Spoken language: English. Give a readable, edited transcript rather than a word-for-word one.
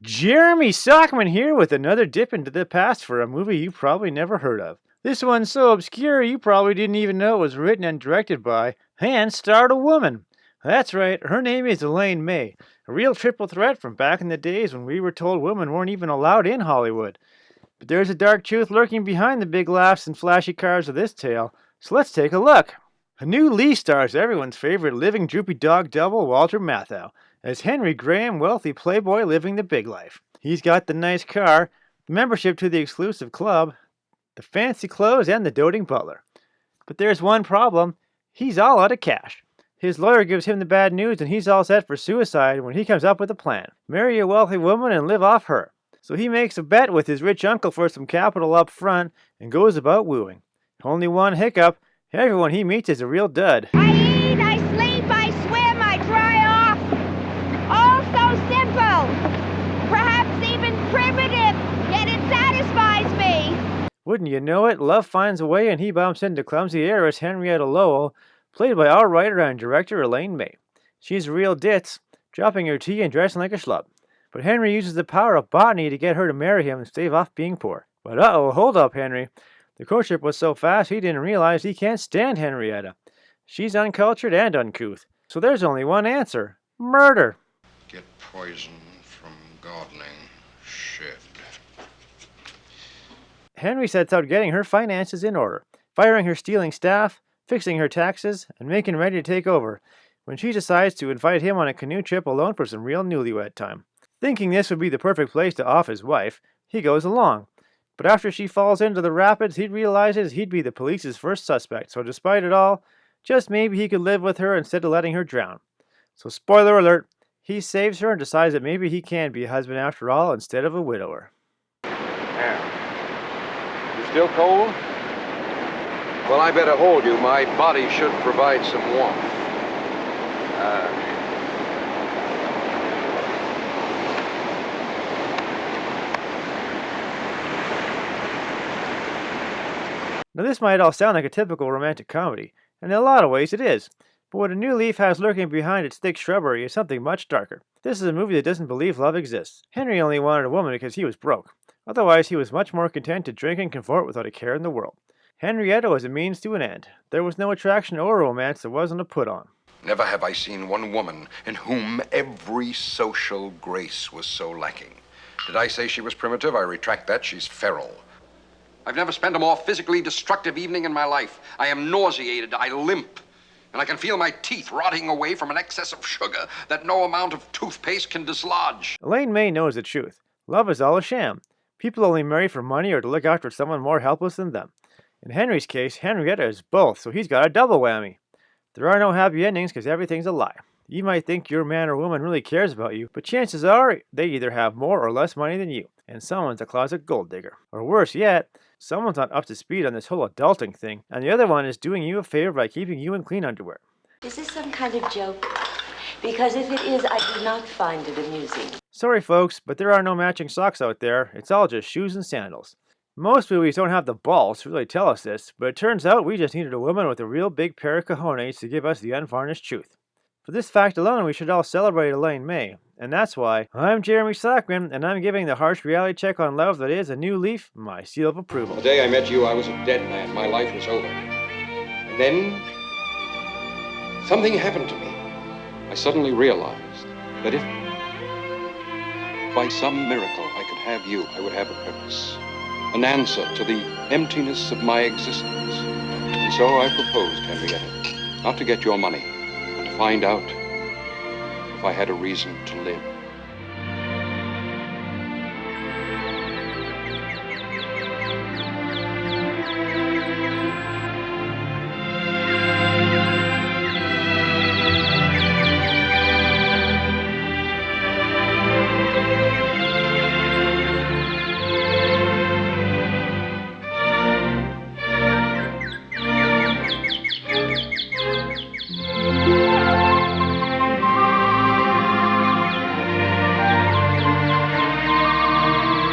Jeremy Sockman here with another dip into the past for a movie you probably never heard of. This one's so obscure you probably didn't even know it was written and directed by and starred a woman. That's right, her name is Elaine May, a real triple threat from back in the days when we were told women weren't even allowed in Hollywood. But there's a dark truth lurking behind the big laughs and flashy cars of this tale, so let's take a look. A new lead stars everyone's favorite living droopy dog double, Walter Matthau, as Henry Graham, wealthy playboy living the big life. He's got the nice car, the membership to the exclusive club, the fancy clothes, and the doting butler. But there's one problem. He's all out of cash. His lawyer gives him the bad news and he's all set for suicide when he comes up with a plan. Marry a wealthy woman and live off her. So he makes a bet with his rich uncle for some capital up front and goes about wooing. Only one hiccup. Everyone he meets is a real dud. I eat, I sleep, I swim, I dry off. All so simple. Perhaps even primitive, yet it satisfies me. Wouldn't you know it, love finds a way and he bumps into clumsy heiress Henrietta Lowell, played by our writer and director Elaine May. She's a real ditz, dropping her tea and dressing like a schlub. But Henry uses the power of botany to get her to marry him and stave off being poor. But uh-oh, hold up, Henry. The courtship was so fast he didn't realize he can't stand Henrietta. She's uncultured and uncouth. So there's only one answer. Murder. Get poison from gardening shed. Henry sets out getting her finances in order, firing her stealing staff, fixing her taxes, and making ready to take over, when she decides to invite him on a canoe trip alone for some real newlywed time. Thinking this would be the perfect place to off his wife, he goes along. But after she falls into the rapids, he realizes he'd be the police's first suspect, so despite it all, just maybe he could live with her instead of letting her drown. So spoiler alert, he saves her and decides that maybe he can be a husband after all instead of a widower. Yeah. You still cold? Well, I better hold you. My body should provide some warmth. Now this might all sound like a typical romantic comedy, and in a lot of ways it is. But what a new leaf has lurking behind its thick shrubbery is something much darker. This is a movie that doesn't believe love exists. Henry only wanted a woman because he was broke. Otherwise, he was much more content to drink and comfort without a care in the world. Henrietta was a means to an end. There was no attraction or romance that wasn't a put-on. Never have I seen one woman in whom every social grace was so lacking. Did I say she was primitive? I retract that. She's feral. I've never spent a more physically destructive evening in my life. I am nauseated. I limp. And I can feel my teeth rotting away from an excess of sugar that no amount of toothpaste can dislodge. Elaine May knows the truth. Love is all a sham. People only marry for money or to look after someone more helpless than them. In Henry's case, Henrietta is both, so he's got a double whammy. There are no happy endings because everything's a lie. You might think your man or woman really cares about you, but chances are they either have more or less money than you, and someone's a closet gold digger. Or worse yet, someone's not up to speed on this whole adulting thing, and the other one is doing you a favor by keeping you in clean underwear. Is this some kind of joke? Because if it is, I do not find it amusing. Sorry folks, but there are no matching socks out there. It's all just shoes and sandals. Most movies don't have the balls to really tell us this, but it turns out we just needed a woman with a real big pair of cojones to give us the unvarnished truth. For this fact alone, we should all celebrate Elaine May, and that's why I'm Jeremy Sockman, and I'm giving the harsh reality check on love that is a new leaf my seal of approval. The day I met you, I was a dead man. My life was over. And then something happened to me. I suddenly realized that if by some miracle I could have you, I would have a purpose. An answer to the emptiness of my existence. And so I proposed, Henrietta, not to get your money, but to find out if I had a reason to live.